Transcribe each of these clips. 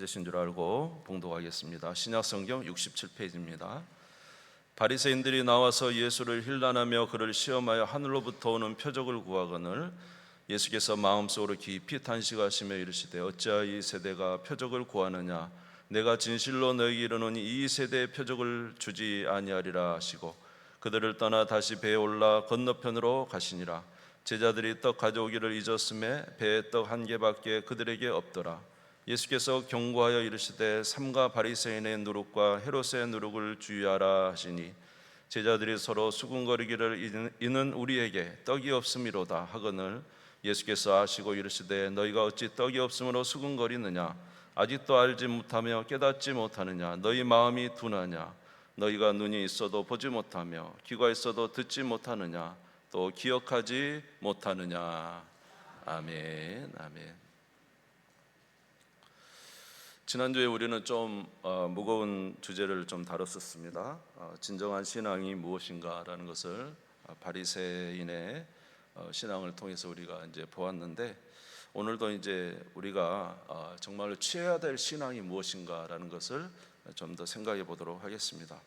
찾으신 줄 알고 봉독하겠습니다. 신약성경 67페이지입니다. 바리새인들이 나와서 예수를 힐난하며 그를 시험하여 하늘로부터 오는 표적을 구하거늘 예수께서 마음속으로 깊이 탄식하시며 이르시되 어찌하여 이 세대가 표적을 구하느냐 내가 진실로 너희에게 이르노니 이 세대에 표적을 주지 아니하리라 하시고 그들을 떠나 다시 배에 올라 건너편으로 가시니라. 제자들이 떡 가져오기를 잊었음에 배에 떡 한 개밖에 그들에게 없더라. 예수께서 경고하여 이르시되 삼가 바리새인의 누룩과 헤롯의 누룩을 주의하라 하시니 제자들이 서로 수군거리기를 이는 우리에게 떡이 없음이로다 하거늘 예수께서 아시고 이르시되 너희가 어찌 떡이 없음으로 수군거리느냐 아직도 알지 못하며 깨닫지 못하느냐 너희 마음이 둔하냐 너희가 눈이 있어도 보지 못하며 귀가 있어도 듣지 못하느냐 또 기억하지 못하느냐. 아멘. 아멘. 지난주에 우리는 좀 무거운 주제를 좀 다뤘었습니다. 진정한 신앙이 무엇인가라는 것을 바리새인의 신앙을 통해서 우리가 이제 보았는데 오늘도 이제 우리가 정말로 취해야 될 신앙이 무엇인가라는 것을 좀 더 생각해 보도록 하겠습니다.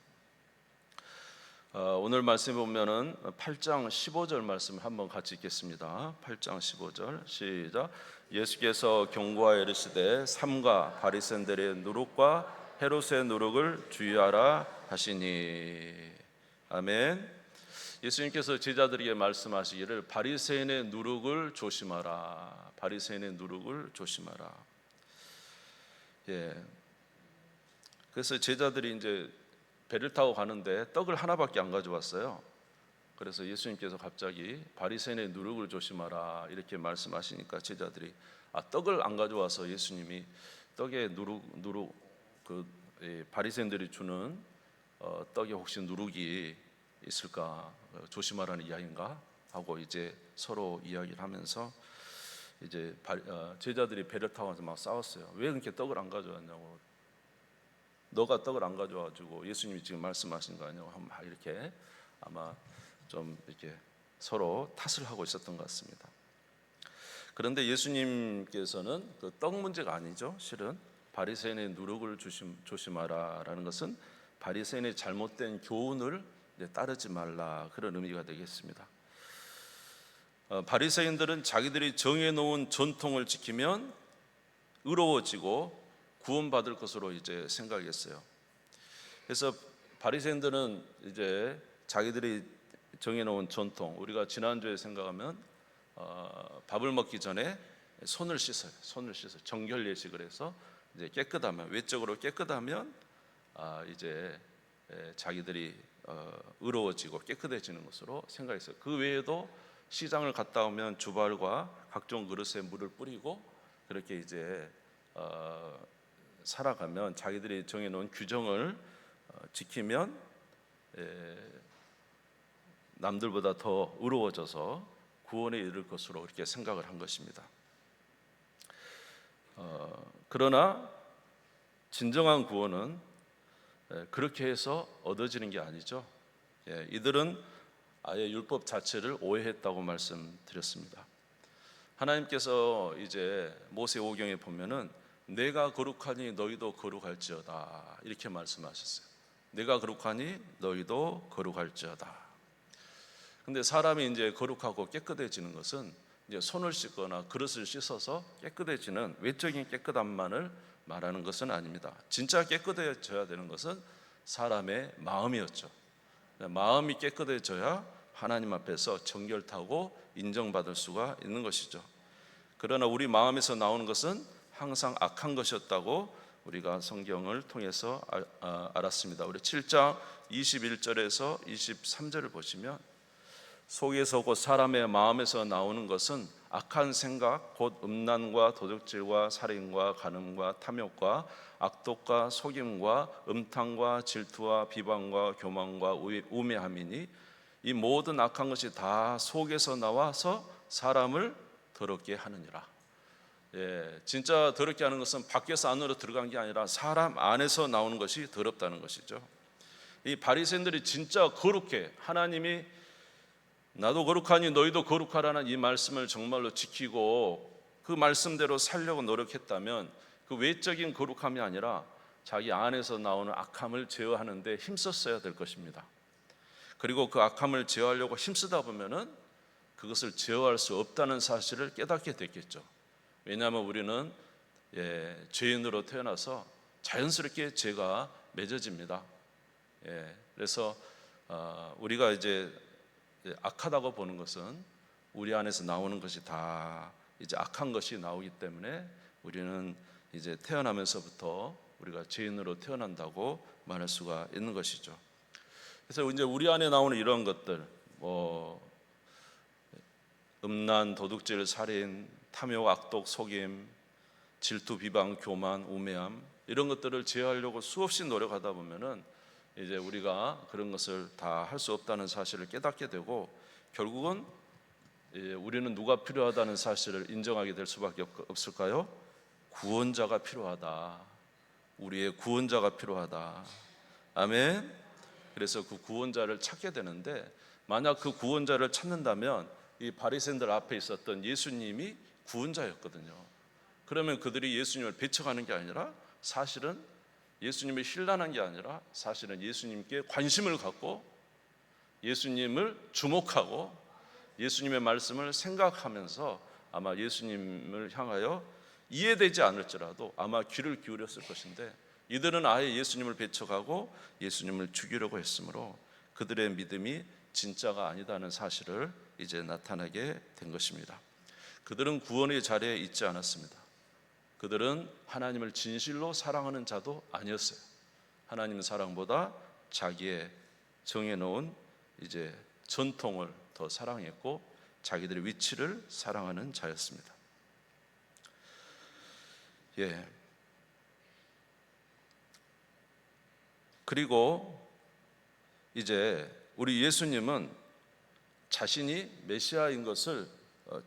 오늘 말씀에 보면은 8장 15절 말씀을 한번 같이 읽겠습니다. 8장 15절 시작. 예수께서 경고하여 이르시되 삼가 바리새인들의 누룩과 헤롯의 누룩을 주의하라 하시니. 아멘. 예수님께서 제자들에게 말씀하시기를 바리새인의 누룩을 조심하라. 바리새인의 누룩을 조심하라. 예. 그래서 제자들이 이제 배를 타고 가는데 떡을 하나밖에 안 가져왔어요. 그래서 예수님께서 갑자기 바리새인의 누룩을 조심하라 이렇게 말씀하시니까 제자들이 떡을 안 가져와서 예수님이 떡에 누룩 바리새인들이 주는 떡에 혹시 누룩이 있을까 조심하라는 이야기인가 하고 이제 서로 이야기를 하면서 이제 제자들이 배를 타고 와서 막 싸웠어요. 왜 그렇게 떡을 안 가져왔냐고. 너가 떡을 안 가져와가지고 예수님이 지금 말씀하신 거 아니냐고 막 이렇게 아마 좀 이렇게 서로 탓을 하고 있었던 것 같습니다. 그런데 예수님께서는 그 떡 문제가 아니죠. 실은 바리새인의 누룩을 조심하라라는 것은 바리새인의 잘못된 교훈을 따르지 말라 그런 의미가 되겠습니다. 바리새인들은 자기들이 정해놓은 전통을 지키면 의로워지고 구원받을 것으로 이제 생각했어요. 그래서 바리새인들은 이제 자기들이 정해놓은 전통, 우리가 지난주에 생각하면 밥을 먹기 전에 손을 씻어요. 정결 예식을 해서 이제 깨끗하면 외적으로 깨끗하면 이제 자기들이 의로워지고 깨끗해지는 것으로 생각했어요. 그 외에도 시장을 갔다 오면 주발과 각종 그릇에 물을 뿌리고 그렇게 이제 살아가면 자기들이 정해놓은 규정을 지키면 남들보다 더 의로워져서 구원에 이를 것으로 이렇게 생각을 한 것입니다. 그러나 진정한 구원은 그렇게 해서 얻어지는 게 아니죠. 이들은 아예 율법 자체를 오해했다고 말씀드렸습니다. 하나님께서 이제 모세오경에 보면은 내가 거룩하니 너희도 거룩할지어다 이렇게 말씀하셨어요. 내가 거룩하니 너희도 거룩할지어다. 근데 사람이 이제 거룩하고 깨끗해지는 것은 이제 손을 씻거나 그릇을 씻어서 깨끗해지는 외적인 깨끗함만을 말하는 것은 아닙니다. 진짜 깨끗해져야 되는 것은 사람의 마음이었죠. 마음이 깨끗해져야 하나님 앞에서 정결타고 인정받을 수가 있는 것이죠. 그러나 우리 마음에서 나오는 것은 항상 악한 것이었다고 우리가 성경을 통해서 알았습니다. 우리 7장 21절에서 23절을 보시면 속에서 곧 사람의 마음에서 나오는 것은 악한 생각 곧 음란과 도둑질과 살인과 간음과 탐욕과 악독과 속임과 음탕과 질투와 비방과 교만과 우매함이니 이 모든 악한 것이 다 속에서 나와서 사람을 더럽게 하느니라. 진짜 더럽게 하는 것은 밖에서 안으로 들어간 게 아니라 사람 안에서 나오는 것이 더럽다는 것이죠. 이 바리새인들이 진짜 거룩해 하나님이 나도 거룩하니 너희도 거룩하라는 이 말씀을 정말로 지키고 그 말씀대로 살려고 노력했다면 그 외적인 거룩함이 아니라 자기 안에서 나오는 악함을 제어하는 데 힘썼어야 될 것입니다. 그리고 그 악함을 제어하려고 힘쓰다 보면은 그것을 제어할 수 없다는 사실을 깨닫게 됐겠죠. 왜냐하면 우리는 죄인으로 태어나서 자연스럽게 죄가 맺어집니다. 그래서 우리가 이제 악하다고 보는 것은 우리 안에서 나오는 것이 다 이제 악한 것이 나오기 때문에 우리는 이제 태어나면서부터 우리가 죄인으로 태어난다고 말할 수가 있는 것이죠. 그래서 이제 우리 안에 나오는 이런 것들, 음란, 도둑질, 살인, 탐욕, 악독, 속임, 질투, 비방, 교만, 우매함 이런 것들을 제어하려고 수없이 노력하다 보면은 이제 우리가 그런 것을 다 할 수 없다는 사실을 깨닫게 되고 결국은 우리는 누가 필요하다는 사실을 인정하게 될 수밖에 없을까요? 구원자가 필요하다. 우리의 구원자가 필요하다. 아멘. 그래서 그 구원자를 찾게 되는데 만약 그 구원자를 찾는다면 이 바리새인들 앞에 있었던 예수님이 구원자였거든요. 그러면 그들이 예수님을 배척하는 게 아니라 사실은 예수님을 신뢰하는 게 아니라 사실은 예수님께 관심을 갖고 예수님을 주목하고 예수님의 말씀을 생각하면서 아마 예수님을 향하여 이해되지 않을지라도 아마 귀를 기울였을 것인데 이들은 아예 예수님을 배척하고 예수님을 죽이려고 했으므로 그들의 믿음이 진짜가 아니다는 사실을 이제 나타나게 된 것입니다. 그들은 구원의 자리에 있지 않았습니다. 그들은 하나님을 진실로 사랑하는 자도 아니었어요. 하나님 사랑보다 자기의 정해놓은 이제 전통을 더 사랑했고 자기들의 위치를 사랑하는 자였습니다. 그리고 이제 우리 예수님은 자신이 메시아인 것을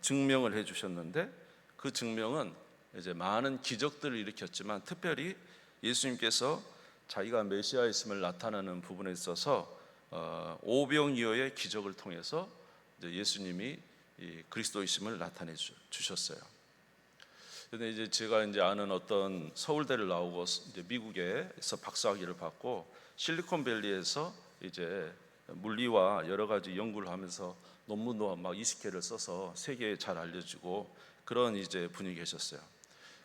증명을 해주셨는데 그 증명은 이제 많은 기적들을 일으켰지만 특별히 예수님께서 자기가 메시아였음을 나타내는 부분에 있어서 오병이어의 기적을 통해서 이제 예수님이 이 그리스도이심을 나타내 주셨어요. 근데 이제 제가 이제 아는 어떤 서울대를 나오고 이제 미국에서 박사학위를 받고 실리콘밸리에서 이제 물리와 여러 가지 연구를 하면서 논문도 막 20개를 써서 세계에 잘 알려지고 그런 이제 분이 계셨어요.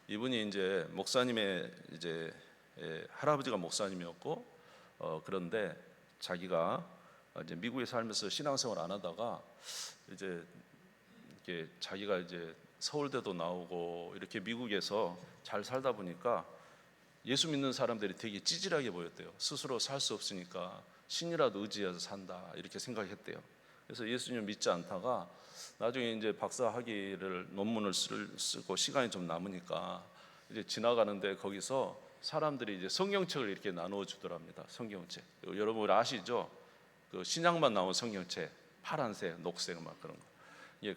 이분이 이제 목사님의 이제 할아버지가 목사님이었고 그런데 자기가 이제 미국에 살면서 신앙생활 안 하다가 이제 이렇게 자기가 이제 서울대도 나오고 이렇게 미국에서 잘 살다 보니까 예수 믿는 사람들이 되게 찌질하게 보였대요. 스스로 살 수 없으니까 신이라도 의지해서 산다 이렇게 생각했대요. 그래서 예수님 믿지 않다가 나중에 이제 박사 학위를 논문을 쓰고 시간이 좀 남으니까 이제 지나가는데 거기서 사람들이 이제 성경책을 이렇게 나누어 주더랍니다. 성경책. 여러분 아시죠? 그 신약만 나온 성경책, 파란색, 녹색 막 그런 거.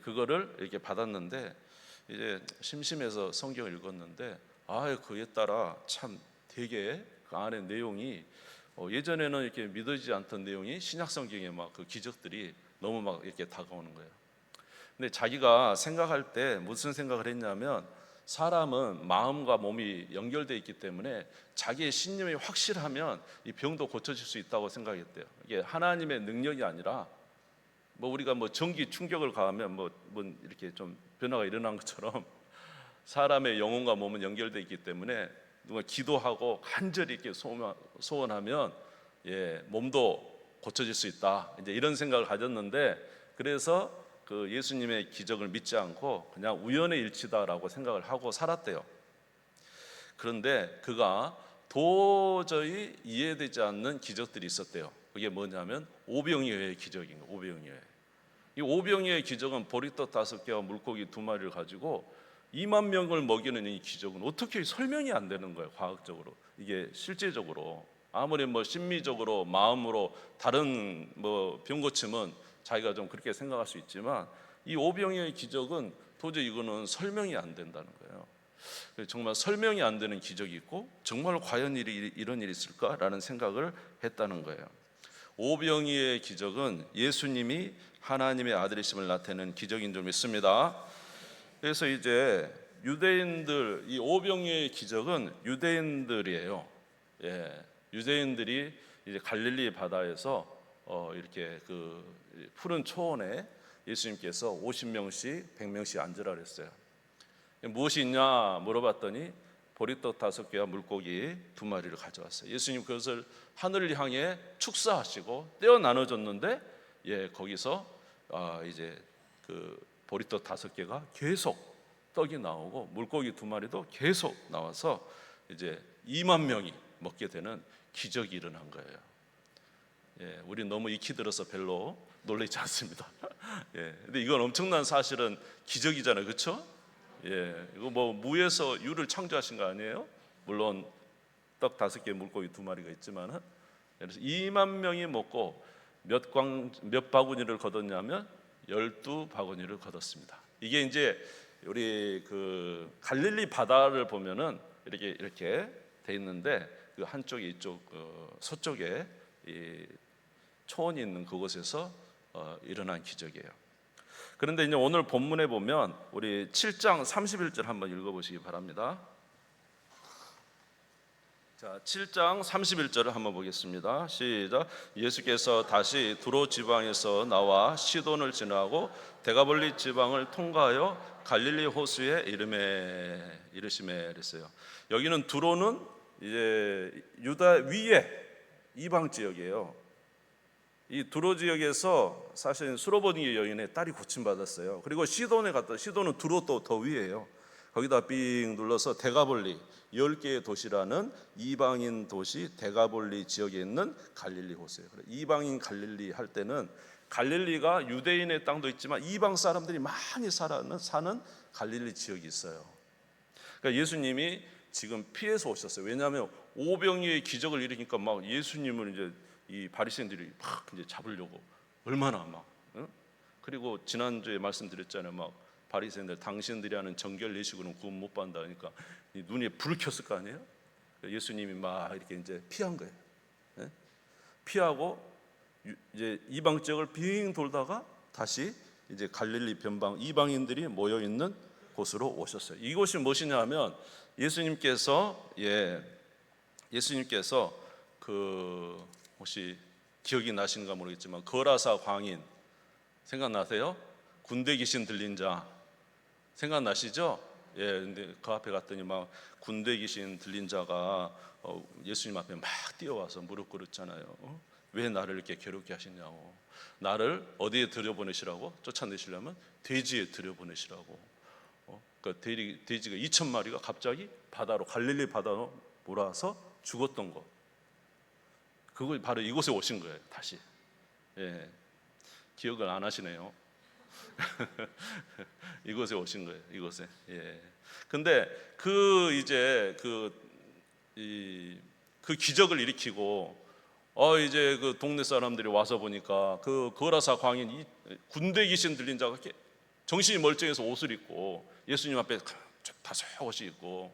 그거를 이렇게 받았는데 이제 심심해서 성경을 읽었는데 그에 따라 참 되게 그 안에 내용이 예전에는 이렇게 믿어지지 않던 내용이 신약 성경에 막 그 기적들이 너무 막 이렇게 다가오는 거예요. 근데 자기가 생각할 때 무슨 생각을 했냐면 사람은 마음과 몸이 연결되어 있기 때문에 자기의 신념이 확실하면 이 병도 고쳐질 수 있다고 생각했대요. 이게 하나님의 능력이 아니라 우리가 전기 충격을 가하면 이렇게 좀 변화가 일어난 것처럼 사람의 영혼과 몸은 연결되어 있기 때문에 누가 기도하고 간절히 이렇게 소원하면 몸도 고쳐질 수 있다. 이제 이런 생각을 가졌는데 그래서 그 예수님의 기적을 믿지 않고 그냥 우연의 일치다라고 생각을 하고 살았대요. 그런데 그가 도저히 이해되지 않는 기적들이 있었대요. 그게 뭐냐면 오병이어의 기적인 거예요. 오병이어의. 이 오병이어의 기적은 보리떡 5개와 물고기 2마리를 가지고 2만 명을 먹이는 이 기적은 어떻게 설명이 안 되는 거예요. 과학적으로. 이게 실제적으로 아무리 심미적으로 마음으로 다른 병 고침은 자기가 좀 그렇게 생각할 수 있지만 이 오병이어의 기적은 도저히 이거는 설명이 안 된다는 거예요. 정말 설명이 안 되는 기적이 있고 정말 과연 이런 일이 있을까라는 생각을 했다는 거예요. 오병이어의 기적은 예수님이 하나님의 아들이심을 나타내는 기적인 줄 믿습니다. 그래서 이제 유대인들, 이 오병이어의 기적은 유대인들이에요. 예, 유대인들이 이제 갈릴리 바다에서 이렇게 그 푸른 초원에 예수님께서 50명씩 100명씩 앉으라 그랬어요. 무엇이 있냐 물어봤더니 보리떡 5개와 물고기 2마리를 가져왔어요. 예수님 그것을 하늘을 향해 축사하시고 떼어 나눠줬는데, 예, 거기서 이제 그 보리떡 5개가 계속 떡이 나오고 물고기 2마리도 계속 나와서 이제 2만 명이 먹게 되는 기적이 일어난 거예요. 예, 우리 너무 익히 들어서 별로 놀라지 않습니다. 예, 근데 이건 엄청난 사실은 기적이잖아요, 그렇죠? 예, 이거 뭐 무에서 유를 창조하신 거 아니에요? 물론 떡 5개, 물고기 2마리가 있지만은, 그래서 2만 명이 먹고 몇 바구니를 거뒀냐면 12바구니를 거뒀습니다. 이게 이제 우리 그 갈릴리 바다를 보면은 이렇게 돼 있는데, 그 한쪽에 이쪽 서쪽에 이 초원이 있는 그곳에서 일어난 기적이에요. 그런데 이제 오늘 본문에 보면 우리 7장 31절 한번 읽어보시기 바랍니다. 자, 7장 31절을 한번 보겠습니다. 시작. 예수께서 다시 두로 지방에서 나와 시돈을 지나고 데가볼리 지방을 통과하여 갈릴리 호수에 이르시매 그랬어요. 여기는 두로는 이제 유다 위에 이방 지역이에요. 이 두로 지역에서 사실 수로보니 여인의 딸이 고침받았어요. 그리고 시돈에 갔다. 시돈은 두로 또 더 위에요. 거기다 삥 눌러서 데가볼리 10개의 도시라는 이방인 도시 데가볼리 지역에 있는 갈릴리 호수예요. 이방인 갈릴리 할 때는 갈릴리가 유대인의 땅도 있지만 이방 사람들이 많이 사는 갈릴리 지역이 있어요. 그러니까 예수님이 지금 피해서 오셨어요. 왜냐하면 오병이어의 기적을 일으키니까 막 예수님을 이제 이 바리새인들이 막 이제 잡으려고 얼마나 막, 응? 그리고 지난주에 말씀드렸잖아요. 막 바리새인들 당신들이 하는 정결 예식으로는 구원 못 받는다 하니까 눈에 불을 켰을 거 아니에요. 예수님이 막 이렇게 이제 피한 거예요. 예? 피하고 이제 이방 지역을 빙 돌다가 다시 이제 갈릴리 변방 이방인들이 모여 있는 곳으로 오셨어요. 이곳이 무엇이냐 하면 예수님께서 그 혹시 기억이 나시는가 모르겠지만 거라사 광인 생각나세요? 군대 귀신 들린 자 생각나시죠? 예, 근데 그 앞에 갔더니 막 군대 귀신 들린 자가 예수님 앞에 막 뛰어와서 무릎 꿇었잖아요. 왜 나를 이렇게 괴롭게 하시냐고. 나를 어디에 들여보내시라고? 쫓아내시려면 돼지에 들여보내시라고. 그 돼지가 2,000마리가 갑자기 갈릴리 바다로 몰아서 죽었던 것. 그걸 바로 이곳에 오신 거예요. 다시. 예, 기억을 안 하시네요. 이곳에 오신 거예요. 이곳에. 예. 근데 그 기적을 일으키고 이제 그 동네 사람들이 와서 보니까 그 거라사 광인 군대 귀신 들린 자가 정신이 멀쩡해서 옷을 입고 예수님 앞에 다소곳이 있고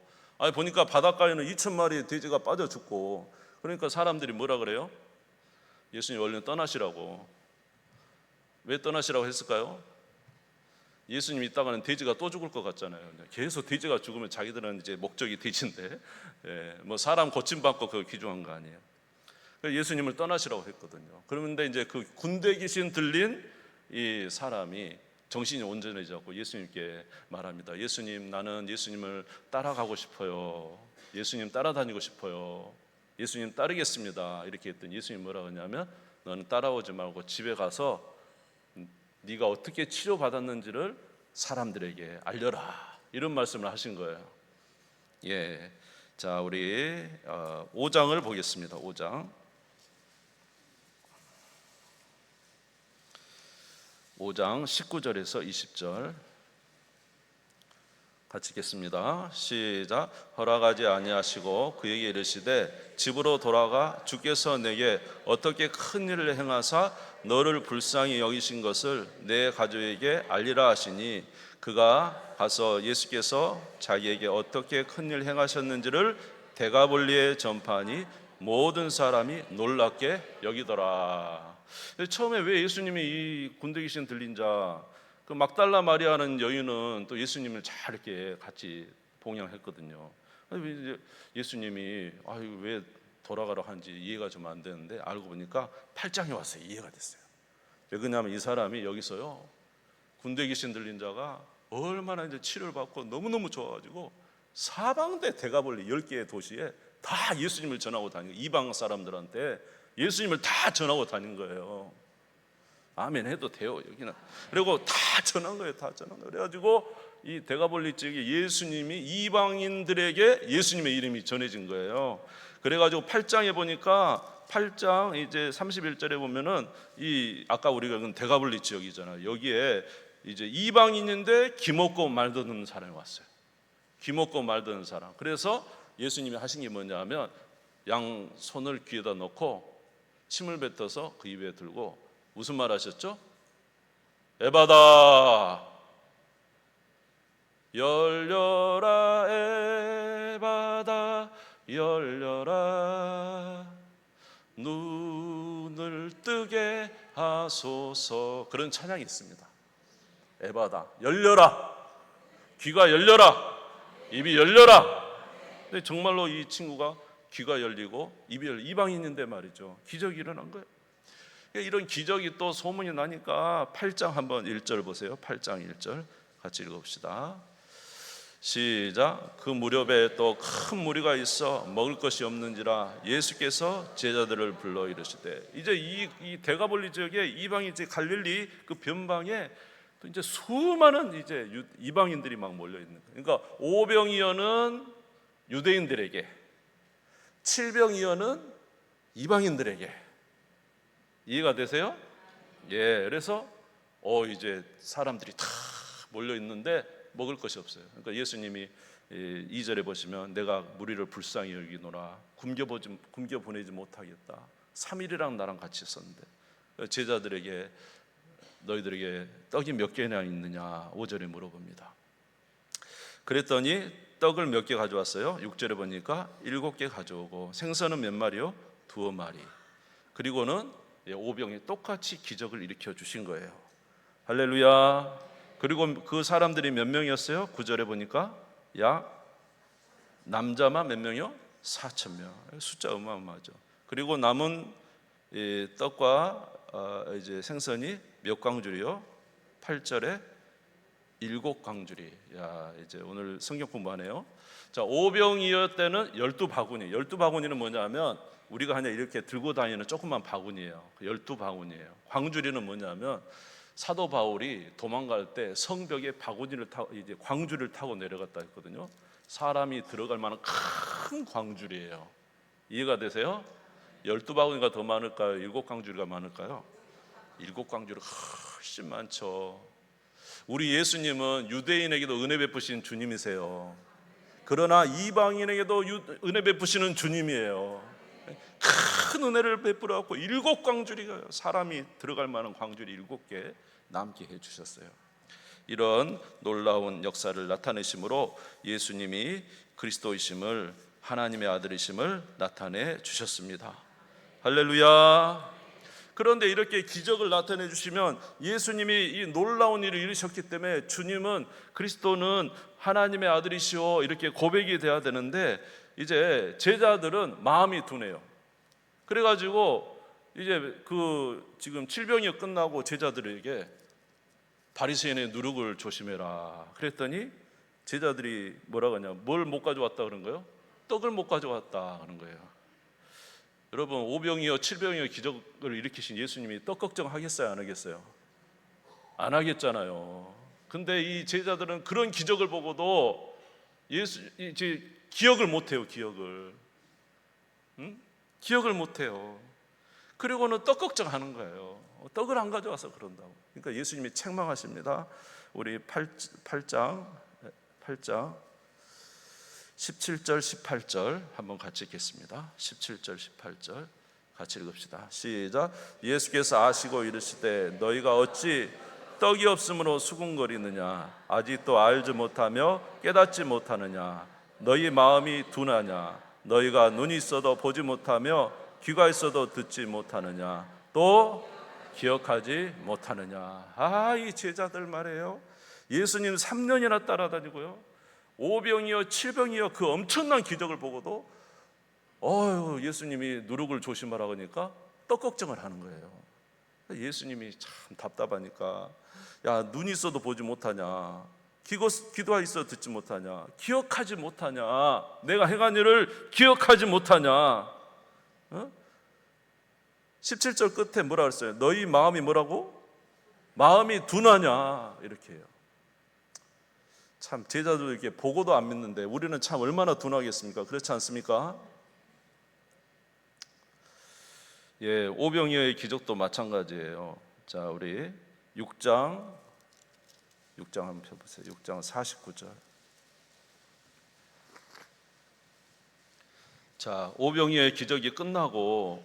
보니까 바닷가에는 2,000마리의 돼지가 빠져 죽고, 그러니까 사람들이 뭐라 그래요? 예수님 얼른 떠나시라고. 왜 떠나시라고 했을까요? 예수님 있다가는 돼지가 또 죽을 것 같잖아요. 계속 돼지가 죽으면 자기들은 이제 목적이 돼지인데, 뭐 사람 고침받고 그걸 기중한 거 아니에요. 예수님을 떠나시라고 했거든요. 그런데 이제 그 군대 귀신 들린 이 사람이 정신이 온전해졌고 예수님께 말합니다. 예수님, 나는 예수님을 따라가고 싶어요. 예수님 따라다니고 싶어요. 예수님 따르겠습니다. 이렇게 했더니 예수님 뭐라고 하냐면, 너는 따라오지 말고 집에 가서 네가 어떻게 치료받았는지를 사람들에게 알려라. 이런 말씀을 하신 거예요. 예, 자, 우리 5장을 보겠습니다. 5장 19절에서 20절 같이 읽겠습니다. 시작. 허락하지 아니하시고 그에게 이르시되 집으로 돌아가 주께서 내게 어떻게 큰 일을 행하사 너를 불쌍히 여기신 것을 내 가족에게 알리라 하시니, 그가 가서 예수께서 자기에게 어떻게 큰 일 행하셨는지를 데가볼리에 전파하니 모든 사람이 놀랍게 여기더라. 처음에 왜 예수님이 이 군대 귀신 들린 자 그 막달라 마리아는 여인은 또 예수님을 잘 이렇게 같이 봉양했거든요. 이제 예수님이 왜 돌아가라고 하는지 이해가 좀 안 되는데 알고 보니까 8장에 와서 이해가 됐어요. 왜 그러냐면 이 사람이 여기서요, 군대 귀신 들린 자가 얼마나 이제 치료를 받고 너무너무 좋아가지고 사방대 대가벌리 10개의 도시에 다 예수님을 전하고 다니고, 이방 사람들한테 예수님을 다 전하고 다닌 거예요. 아멘 해도 돼요, 여기는. 그리고 다 전한 거예요, 다 전한 거예요. 그래가지고 이 대가볼리 지역에 예수님이 이방인들에게 예수님의 이름이 전해진 거예요. 그래가지고 8장에 보니까 8장 이제 31절에 보면은 이 아까 우리가 본 대가볼리 지역이잖아요. 여기에 이제 이방인인데 기먹고 말 듣는 사람이 왔어요. 기먹고 말 듣는 사람. 그래서 예수님이 하신 게 뭐냐면 양 손을 귀에다 넣고 침을 뱉어서 그 입에 들고 무슨 말 하셨죠? 에바다, 열려라, 에바다, 열려라, 눈을 뜨게 하소서. 그런 찬양이 있습니다. 에바다, 열려라, 귀가 열려라, 입이 열려라. 근데 정말로 이 친구가 귀가 열리고 입이 열려, 이방인인데 말이죠, 기적이 일어난 거예요. 이런 기적이 또 소문이 나니까 8장 한번 1절 보세요. 8장 1절 같이 읽어봅시다. 시작. 그 무렵에 또 큰 무리가 있어 먹을 것이 없는지라 예수께서 제자들을 불러 이르시되, 이제 이 데가볼리 지역에 이방인 갈릴리 그 변방에 또 이제 수많은 이제 이방인들이 막 몰려 있는 거예요. 그러니까 오병이어는 유대인들에게, 칠병이어는 이방인들에게. 이해가 되세요? 예, 그래서 이제 사람들이 다 몰려 있는데 먹을 것이 없어요. 그러니까 예수님이 2절에 보시면 내가 무리를 불쌍히 여기노라, 굶겨 보내지 못하겠다. 3일이랑 나랑 같이 있었는데 제자들에게 너희들에게 떡이 몇 개나 있느냐 5절에 물어봅니다. 그랬더니 떡을 몇 개 가져왔어요? 6절에 보니까 7개 가져오고 생선은 몇 마리요? 2마리. 그리고는 오병이 똑같이 기적을 일으켜 주신 거예요. 할렐루야. 그리고 그 사람들이 몇 명이었어요? 9절에 보니까 약 남자만 몇 명이요? 4,000명. 숫자 어마어마하죠. 그리고 남은 떡과 이제 생선이 몇 광줄이요? 8절에 7광줄이. 야, 이제 오늘 성경 공부하네요. 자, 오병이어 때는 12바구니. 12바구니는 뭐냐면 우리가 그냥 이렇게 들고 다니는 조그만 바구니예요. 12바구니예요. 광주리는 뭐냐면 사도 바울이 도망갈 때 성벽에 바구니를 타고 이제 광주리를 타고 내려갔다 했거든요. 사람이 들어갈 만한 큰 광주리예요. 이해가 되세요? 12바구니가 더 많을까요? 7광주리가 많을까요? 7광주리 훨씬 많죠. 우리 예수님은 유대인에게도 은혜 베푸신 주님이세요. 그러나 이방인에게도 은혜 베푸시는 주님이에요. 큰 은혜를 베풀어 갖고 7광주리가 사람이 들어갈 만한 광주리 7개 남게 해 주셨어요. 이런 놀라운 역사를 나타내심으로 예수님이 그리스도이심을, 하나님의 아들이심을 나타내 주셨습니다. 할렐루야. 그런데 이렇게 기적을 나타내 주시면 예수님이 이 놀라운 일을 이루셨기 때문에 주님은, 그리스도는 하나님의 아들이시오 이렇게 고백이 돼야 되는데 이제 제자들은 마음이 둔해요. 그래가지고 이제 그 지금 칠병이 끝나고 제자들에게 바리새인의 누룩을 조심해라 그랬더니 제자들이 뭐라고 하냐, 뭘 못 가져왔다 그런 거예요? 떡을 못 가져왔다 그런 거예요. 여러분, 오병이어 칠병이어 기적을 일으키신 예수님이 떡 걱정하겠어요, 안 하겠어요? 안 하겠잖아요. 근데 이 제자들은 그런 기적을 보고도 이제 기억을 못해요. 기억을 못해요. 그리고는 떡 걱정하는 거예요. 떡을 안 가져와서 그런다고. 그러니까 예수님이 책망하십니다. 우리 8장 17절 18절 한번 같이 읽겠습니다. 17절 18절 같이 읽읍시다. 시작. 예수께서 아시고 이르시되 너희가 어찌 떡이 없으므로 수군거리느냐, 아직도 알지 못하며 깨닫지 못하느냐, 너희 마음이 둔하냐, 너희가 눈이 있어도 보지 못하며 귀가 있어도 듣지 못하느냐, 또 기억하지 못하느냐. 이 제자들 말이에요. 예수님 3년이나 따라다니고요, 5병이요 7병이요 그 엄청난 기적을 보고도 예수님이 누룩을 조심하라고 하니까 떡 걱정을 하는 거예요. 예수님이 참 답답하니까, 야, 눈이 있어도 보지 못하냐, 귀가 있어도 듣지 못하냐, 기억하지 못하냐, 내가 행한 일을 기억하지 못하냐. 17절 끝에 뭐라 그랬어요? 너희 마음이 뭐라고? 마음이 둔하냐, 이렇게 해요. 참 제자들 이렇게 보고도 안 믿는데 우리는 참 얼마나 둔하겠습니까? 그렇지 않습니까? 예, 오병이어의 기적도 마찬가지예요. 자, 우리 6장 한번 펴보세요. 6장 49절. 자, 오병이어의 기적이 끝나고,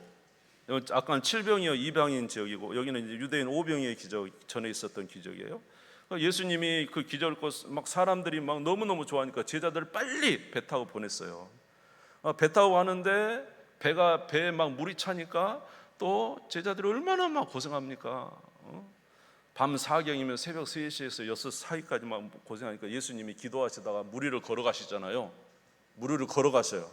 아까는 7병이어 이방인 지역이고 여기는 이제 유대인 오병이어의 기적, 전에 있었던 기적이에요. 예수님이 그 기적을 막 사람들이 막 너무너무 좋아하니까 제자들을 빨리 배 타고 보냈어요. 배 타고 가는데 배에 막 물이 차니까 또 제자들이 얼마나 막 고생합니까? 밤 4경이면 새벽 3시에서 6 사이까지 막 고생하니까 예수님이 기도하시다가 물 위를 걸어가시잖아요. 물 위를 걸어가셔요.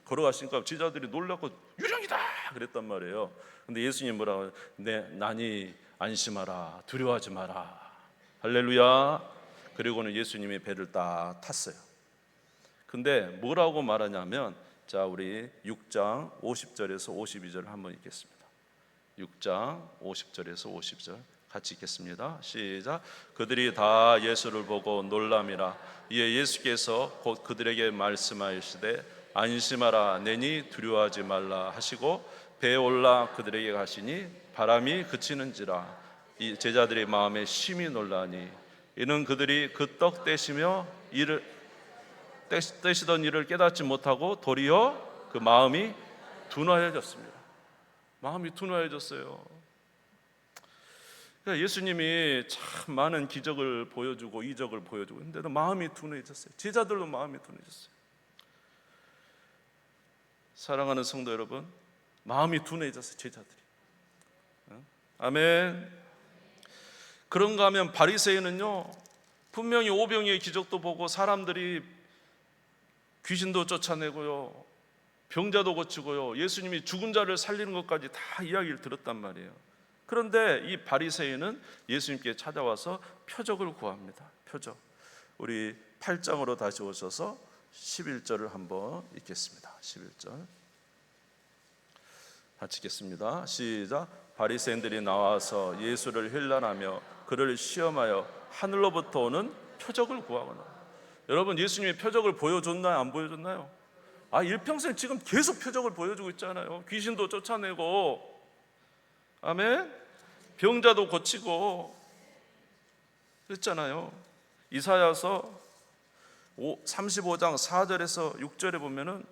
걸어가시니까 제자들이 놀라고 유령이다 그랬단 말이에요. 근데 예수님 뭐라고? 나니 안심하라, 두려워하지 마라. 할렐루야. 그리고는 예수님이 배를 딱 탔어요. 근데 뭐라고 말하냐면, 자, 우리 6장 50절에서 52절 한번 읽겠습니다. 6장 50절에서 50절 같이 읽겠습니다. 시작. 그들이 다 예수를 보고 놀람이라. 이에 예수께서 곧 그들에게 말씀하시되 안심하라, 내니 두려워하지 말라 하시고 배에 올라 그들에게 가시니 바람이 그치는지라. 이 제자들의 마음에 심히 놀라니 이는 그들이 그 떡 떼시던 일을 깨닫지 못하고 도리어 그 마음이 둔하여졌습니다. 마음이 둔하여졌어요. 그러니까 예수님이 참 많은 기적을 보여주고 이적을 보여주고 근데도 마음이 둔해졌어요. 제자들도 마음이 둔해졌어요. 사랑하는 성도 여러분, 마음이 둔해졌어요. 제자들이. 아멘. 그런가 하면 바리새인은요, 분명히 오병이의 기적도 보고 사람들이 귀신도 쫓아내고요, 병자도 고치고요, 예수님이 죽은 자를 살리는 것까지 다 이야기를 들었단 말이에요. 그런데 이 바리새인은 예수님께 찾아와서 표적을 구합니다. 표적. 우리 8장으로 다시 오셔서 11절을 한번 읽겠습니다. 11절 같이 읽겠습니다. 시작. 바리새인들이 나와서 예수를 힐난하며 그를 시험하여 하늘로부터 오는 표적을 구하거나. 여러분, 예수님이 표적을 보여줬나요? 안 보여줬나요? 일평생 지금 계속 표적을 보여주고 있잖아요. 귀신도 쫓아내고, 아멘, 병자도 고치고 그랬잖아요. 이사야서 35장 4절에서 6절에 보면은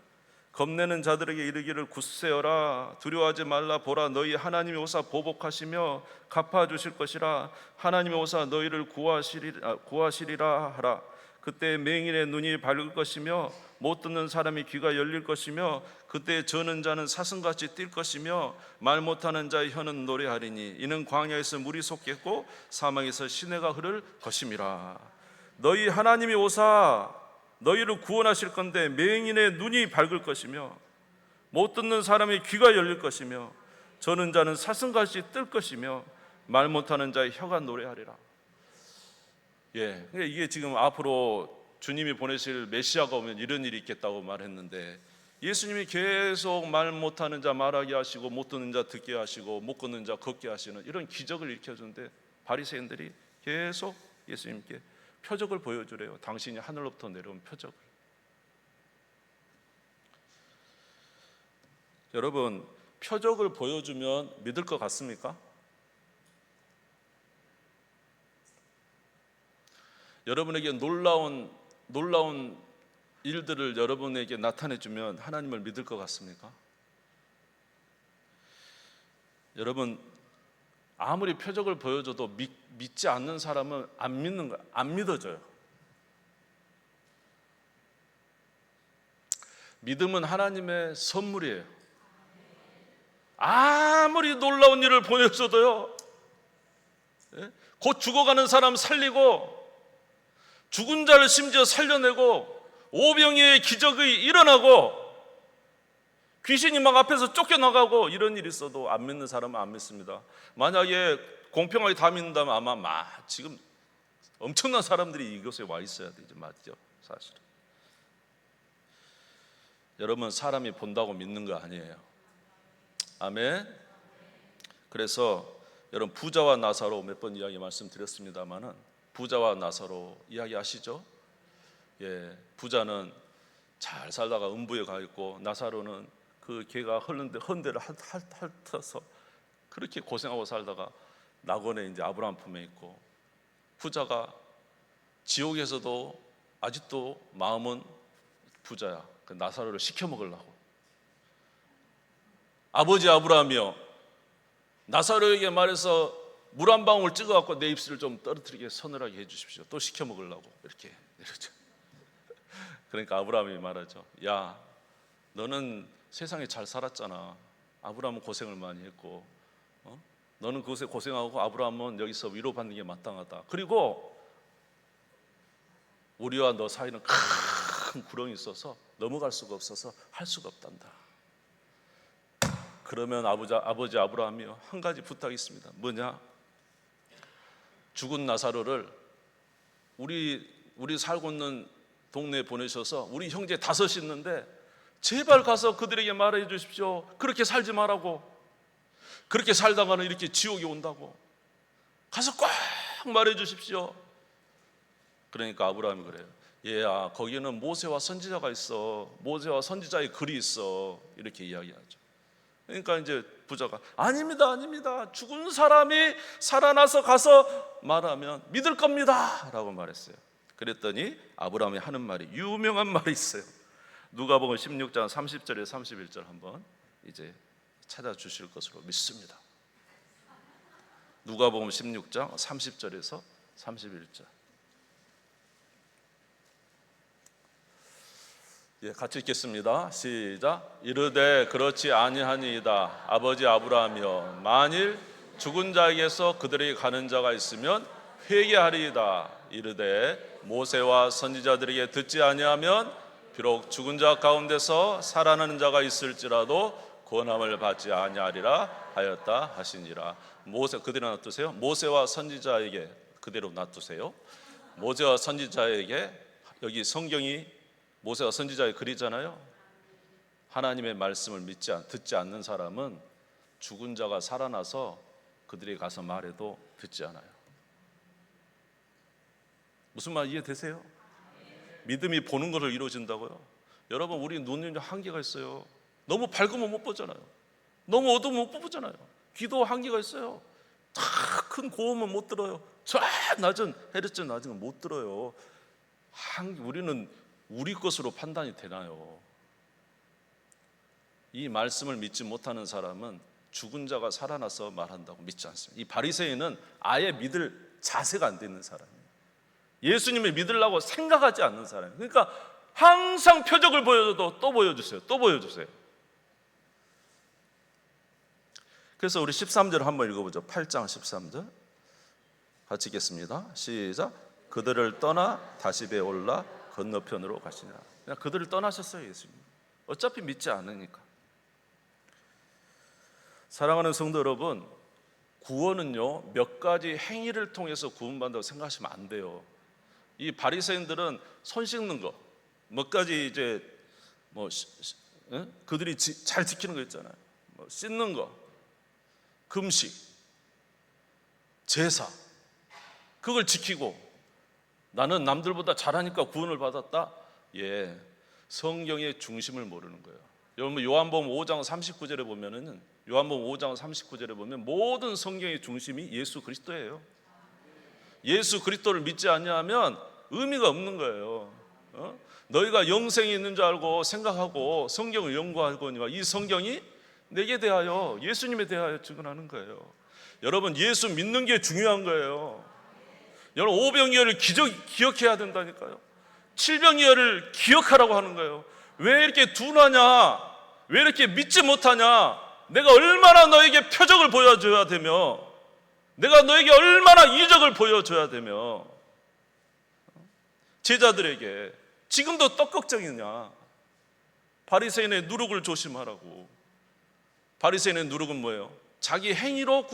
겁내는 자들에게 이르기를 굳세어라, 두려워하지 말라. 보라, 너희 하나님이 오사 보복하시며 갚아주실 것이라. 하나님이 오사 너희를 구하시리라 하라. 그때 맹인의 눈이 밝을 것이며 못 듣는 사람이 귀가 열릴 것이며 그때 저는 자는 사슴같이 뛸 것이며 말 못하는 자의 혀는 노래하리니 이는 광야에서 물이 솟겠고 사막에서 시내가 흐를 것임이라. 너희 하나님이 오사 너희를 구원하실 건데 맹인의 눈이 밝을 것이며 못 듣는 사람의 귀가 열릴 것이며 저는 자는 사슴같이 뜰 것이며 말 못하는 자의 혀가 노래하리라. 예, 이게 지금 앞으로 주님이 보내실 메시아가 오면 이런 일이 있겠다고 말했는데 예수님이 계속 말 못하는 자 말하게 하시고 못 듣는 자 듣게 하시고 못 걷는 자 걷게 하시는 이런 기적을 일으켜주는데 바리새인들이 계속 예수님께 표적을 보여주래요. 당신이 하늘로부터 내려온 표적을. 여러분, 표적을 보여주면 믿을 것 같습니까? 여러분에게 놀라운 일들을 여러분에게 나타내주면 하나님을 믿을 것 같습니까? 여러분, 아무리 표적을 보여줘도 믿지 않는 사람은 안 믿어져요. 믿음은 하나님의 선물이에요. 아무리 놀라운 일을 보여줘도요, 곧 죽어가는 사람 살리고 죽은 자를 심지어 살려내고 오병이어의 기적이 일어나고 귀신이 막 앞에서 쫓겨나가고 이런 일이 있어도 안 믿는 사람은 안 믿습니다. 만약에 공평하게 다 믿는다면 아마 지금 엄청난 사람들이 이곳에 와 있어야 되죠. 맞죠? 사실은. 여러분, 사람이 본다고 믿는 거 아니에요. 아멘. 그래서 여러분, 부자와 나사로 몇 번 이야기 말씀드렸습니다만은, 부자와 나사로 이야기 아시죠? 예, 부자는 잘 살다가 음부에 가 있고, 나사로는 그 개가 헌데를 핥아서 그렇게 고생하고 살다가 낙원에 이제 아브라함 품에 있고, 부자가 지옥에서도 아직도 마음은 부자야. 그 나사로를 시켜 먹으려고. 아버지 아브라함이여, 나사로에게 말해서 물 한 방울 찍어갖고 내 입술을 좀 떨어뜨리게 서늘하게 해주십시오. 또 시켜 먹으려고 이렇게 이러죠. 그러니까 아브라함이 말하죠. 야, 너는 세상에 잘 살았잖아. 아브라함은 고생을 많이 했고, 너는 그것에 고생하고 아브라함은 여기서 위로받는 게 마땅하다. 그리고 우리와 너 사이는 큰 구렁이 있어서 넘어갈 수가 없어서 할 수가 없단다. 그러면 아버지 아브라함이요, 한 가지 부탁이 있습니다. 뭐냐? 죽은 나사로를 우리 살고 있는 동네에 보내셔서, 우리 형제 5이 있는데 제발 가서 그들에게 말해 주십시오. 그렇게 살지 말라고. 그렇게 살다가는 이렇게 지옥이 온다고. 가서 꼭 말해 주십시오. 그러니까 아브라함이 그래요. 얘야, 거기는 모세와 선지자가 있어. 모세와 선지자의 글이 있어. 이렇게 이야기하죠. 그러니까 이제 부자가 아닙니다. 죽은 사람이 살아나서 가서 말하면 믿을 겁니다 라고 말했어요. 그랬더니 아브라함이 하는 말이, 유명한 말이 있어요. 누가복음 16장 30절에 31절 한번 이제 찾아주실 것으로 믿습니다. 누가복음 16장 30절에서 31절. 예, 같이 읽겠습니다. 시작. 이르되 그렇지 아니하니이다. 아버지 아브라함이여, 만일 죽은 자에게서 그들에게 가는 자가 있으면 회개하리이다. 이르되 모세와 선지자들에게 듣지 아니하면 비록 죽은 자 가운데서 살아나는 자가 있을지라도 권함을 받지 아니하리라 하였다 하시니라. 모세, 그대로 놔두세요. 모세와 선지자에게 그대로 놔두세요. 모세와 선지자에게, 여기 성경이 모세와 선지자의 글이잖아요. 하나님의 말씀을 듣지 않는 사람은 죽은 자가 살아나서 그들이 가서 말해도 듣지 않아요. 무슨 말 이해되세요? 믿음이 보는 것을 이루어진다고요? 여러분, 우리 눈이 한계가 있어요. 너무 밝으면 못 보잖아요. 너무 어두우면 못 보잖아요. 귀도 한계가 있어요. 큰 고음은 못 들어요. 저 낮은 헤르츠 낮은 건 못 들어요. 우리는 우리 것으로 판단이 되나요? 이 말씀을 믿지 못하는 사람은 죽은 자가 살아나서 말한다고 믿지 않습니다. 이 바리새인은 아예 믿을 자세가 안 되는 사람이에요. 예수님을 믿으려고 생각하지 않는 사람이에요. 그러니까 항상 표적을 보여줘도 또 보여주세요. 또 보여주세요. 그래서 우리 13절 한번 읽어보죠. 8장 13절 같이 읽겠습니다. 시작. 그들을 떠나 다시베에 올라 건너편으로 가시니라. 그냥 그들을 떠나셨어요, 예수님. 어차피 믿지 않으니까. 사랑하는 성도 여러분, 구원은요, 몇 가지 행위를 통해서 구원받는다고 생각하시면 안 돼요. 이 바리새인들은 손 씻는 거, 몇 가지 이제 그들이 잘 지키는 거 있잖아요. 씻는 거, 금식, 제사, 그걸 지키고 나는 남들보다 잘하니까 구원을 받았다. 예, 성경의 중심을 모르는 거예요. 여러분, 요한복음 5장 39절에 보면은, 요한복음 5장 39절에 보면 모든 성경의 중심이 예수 그리스도예요. 예수 그리스도를 믿지 않냐면 의미가 없는 거예요. 너희가 영생이 있는 줄 알고 생각하고 성경을 연구하거니와 이 성경이 내게 대하여, 예수님에 대하여 증언하는 거예요. 여러분, 예수 믿는 게 중요한 거예요. 여러분, 오병이어를 기억해야 된다니까요. 칠병이어를 기억하라고 하는 거예요. 왜 이렇게 둔하냐? 왜 이렇게 믿지 못하냐? 내가 얼마나 너에게 표적을 보여줘야 되며 내가 너에게 얼마나 이적을 보여줘야 되며 제자들에게 지금도 떡걱정이냐. 바리새인의 누룩을 조심하라고. 바리새인의 누룩은 뭐예요? 자기 행위로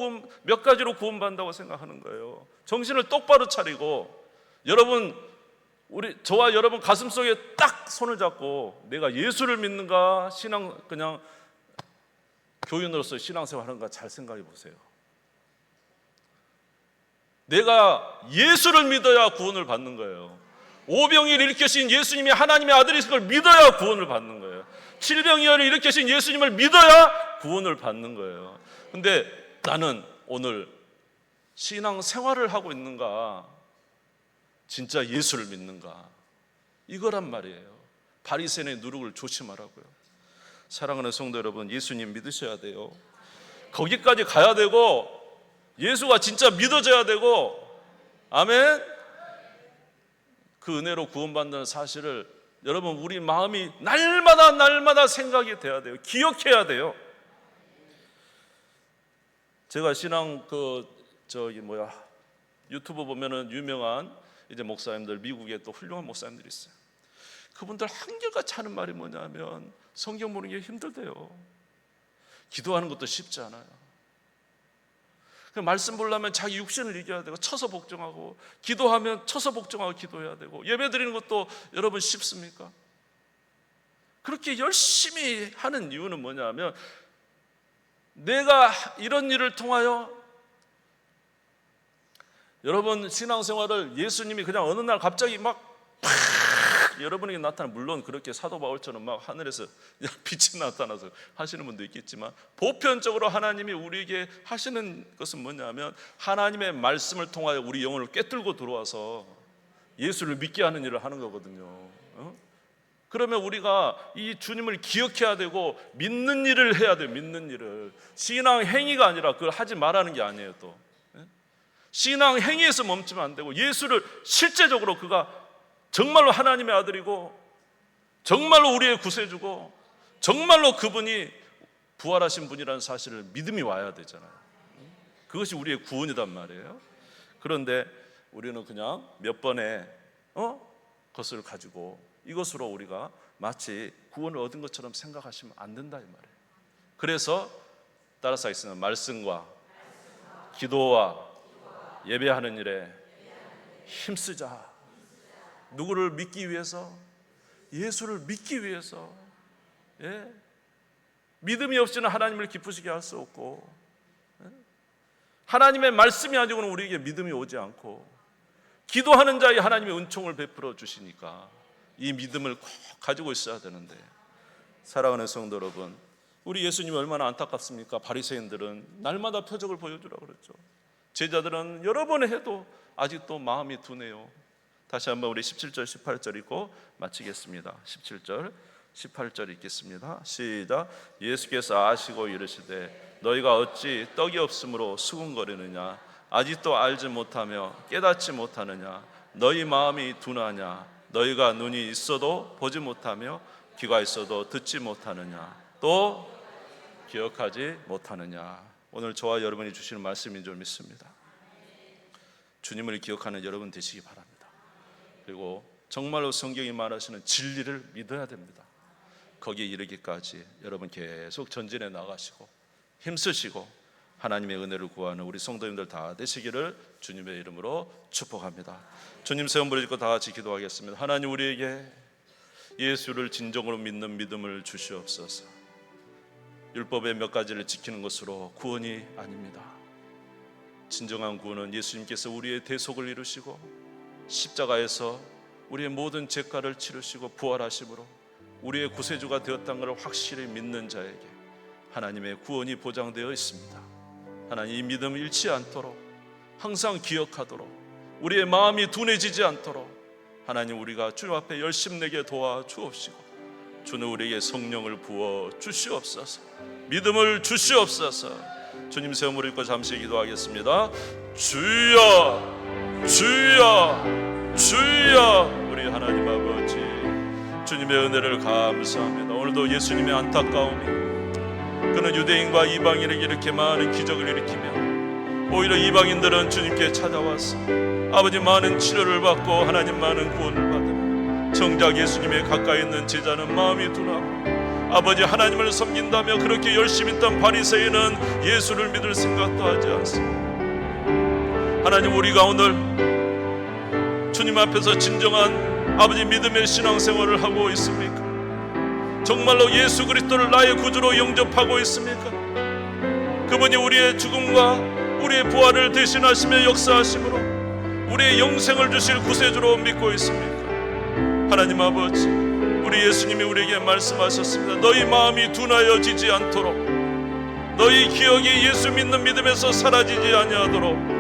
몇 가지로 구원받는다고 생각하는 거예요. 정신을 똑바로 차리고 여러분, 저와 여러분 가슴속에 딱 손을 잡고 내가 예수를 믿는가 그냥 교인으로서 신앙생활 하는가 잘 생각해 보세요. 내가 예수를 믿어야 구원을 받는 거예요. 오병이어를 일으키신 예수님이 하나님의 아들이신 걸 믿어야 구원을 받는 거예요. 칠병이어를 일으키신 예수님을 믿어야 구원을 받는 거예요. 근데 나는 오늘 신앙생활을 하고 있는가, 진짜 예수를 믿는가, 이거란 말이에요. 바리새인의 누룩을 조심하라고요. 사랑하는 성도 여러분, 예수님 믿으셔야 돼요. 거기까지 가야 되고 예수가 진짜 믿어져야 되고, 아멘. 그 은혜로 구원받는 사실을 여러분 우리 마음이 날마다 생각이 돼야 돼요. 기억해야 돼요. 제가 신앙 유튜브 보면은 유명한 이제 목사님들, 미국에 또 훌륭한 목사님들이 있어요. 그분들 한결같이 하는 말이 뭐냐면 성경 보는 게 힘들대요. 기도하는 것도 쉽지 않아요. 말씀 보려면 자기 육신을 이겨야 되고 쳐서 복종하고, 기도하면 쳐서 복종하고 기도해야 되고, 예배 드리는 것도 여러분 쉽습니까? 그렇게 열심히 하는 이유는 뭐냐면 내가 이런 일을 통하여, 여러분 신앙생활을 예수님이 그냥 어느 날 갑자기 막 여러분에게 나타나, 물론 그렇게 사도 바울처럼 막 하늘에서 빛이 나타나서 하시는 분도 있겠지만, 보편적으로 하나님이 우리에게 하시는 것은 뭐냐면 하나님의 말씀을 통하여 우리 영혼을 꿰뚫고 들어와서 예수를 믿게 하는 일을 하는 거거든요. 그러면 우리가 이 주님을 기억해야 되고 믿는 일을 해야 돼요. 믿는 일을. 신앙 행위가 아니라 그걸 하지 말라는 게 아니에요. 또 신앙 행위에서 멈추면 안 되고, 예수를 실제적으로 그가 정말로 하나님의 아들이고 정말로 우리의 구세주고 정말로 그분이 부활하신 분이라는 사실을 믿음이 와야 되잖아요. 그것이 우리의 구원이란 말이에요. 그런데 우리는 그냥 몇 번의 것을 가지고 이것으로 우리가 마치 구원을 얻은 것처럼 생각하시면 안 된다 이 말이에요. 그래서 따라서 하겠습니다. 말씀과 기도와 예배하는 일에 힘쓰자. 누구를 믿기 위해서? 예수를 믿기 위해서. 믿음이 없이는 하나님을 기쁘시게 할 수 없고, 하나님의 말씀이 아니고는 우리에게 믿음이 오지 않고, 기도하는 자에 하나님의 은총을 베풀어 주시니까 이 믿음을 꼭 가지고 있어야 되는데, 사랑하는 성도 여러분, 우리 예수님이 얼마나 안타깝습니까? 바리새인들은 날마다 표적을 보여주라고 그랬죠. 제자들은 여러 번 해도 아직도 마음이 둔해요. 다시 한번 우리 17절 18절 읽고 마치겠습니다. 17절 18절 읽겠습니다. 시작. 예수께서 아시고 이르시되 너희가 어찌 떡이 없으므로 수군거리느냐? 아직도 알지 못하며 깨닫지 못하느냐? 너희 마음이 둔하냐? 너희가 눈이 있어도 보지 못하며 귀가 있어도 듣지 못하느냐? 또 기억하지 못하느냐? 오늘 저와 여러분이 주시는 말씀인 줄 믿습니다. 주님을 기억하는 여러분 되시기 바랍니다. 그리고 정말로 성경이 말하시는 진리를 믿어야 됩니다. 거기에 이르기까지 여러분 계속 전진해 나가시고 힘쓰시고 하나님의 은혜를 구하는 우리 성도님들 다 되시기를 주님의 이름으로 축복합니다. 주님 세 번 부르짖고 다 같이 기도하겠습니다. 하나님, 우리에게 예수를 진정으로 믿는 믿음을 주시옵소서. 율법의 몇 가지를 지키는 것으로 구원이 아닙니다. 진정한 구원은 예수님께서 우리의 대속을 이루시고 십자가에서 우리의 모든 죄가를 치르시고 부활하심으로 우리의 구세주가 되었다는 것을 확실히 믿는 자에게 하나님의 구원이 보장되어 있습니다. 하나님, 이 믿음 잃지 않도록 항상 기억하도록, 우리의 마음이 둔해지지 않도록 하나님, 우리가 주님 앞에 열심내게 도와주옵시고 주는 우리에게 성령을 부어 주시옵소서, 믿음을 주시옵소서. 주님 세 번 부르짖고 잠시 기도하겠습니다. 주여, 주여, 주여. 우리 하나님 아버지, 주님의 은혜를 감사합니다. 오늘도 예수님의 안타까움이, 그는 유대인과 이방인에게 이렇게 많은 기적을 일으키며 오히려 이방인들은 주님께 찾아와서 아버지 많은 치료를 받고 하나님 많은 구원을 받으며 정작 예수님의 가까이 있는 제자는 마음이 둔하고 아버지 하나님을 섬긴다며 그렇게 열심히 있던 바리새인은 예수를 믿을 생각도 하지 않습니다. 하나님, 우리가 오늘 주님 앞에서 진정한 아버지 믿음의 신앙생활을 하고 있습니까? 정말로 예수 그리스도를 나의 구주로 영접하고 있습니까? 그분이 우리의 죽음과 우리의 부활을 대신하시며 역사하심으로 우리의 영생을 주실 구세주로 믿고 있습니까? 하나님 아버지, 우리 예수님이 우리에게 말씀하셨습니다. 너희 마음이 둔하여지지 않도록, 너희 기억이 예수 믿는 믿음에서 사라지지 아니하도록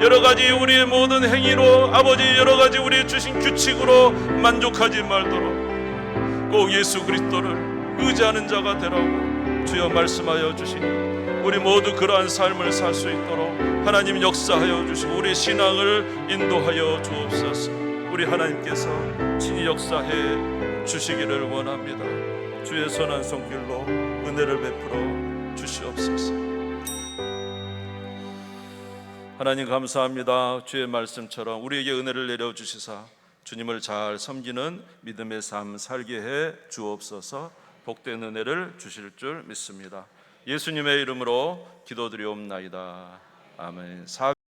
여러가지 우리의 모든 행위로 아버지 여러가지 우리의 주신 규칙으로 만족하지 말도록 꼭 예수 그리스도를 의지하는 자가 되라고 주여 말씀하여 주시니 우리 모두 그러한 삶을 살 수 있도록 하나님 역사하여 주시고 우리 신앙을 인도하여 주옵소서. 우리 하나님께서 친히 역사해 주시기를 원합니다. 주의 선한 손길로 은혜를 베풀어 주시옵소서. 하나님 감사합니다. 주의 말씀처럼 우리에게 은혜를 내려주시사 주님을 잘 섬기는 믿음의 삶 살게 해 주옵소서. 복된 은혜를 주실 줄 믿습니다. 예수님의 이름으로 기도드리옵나이다. 아멘.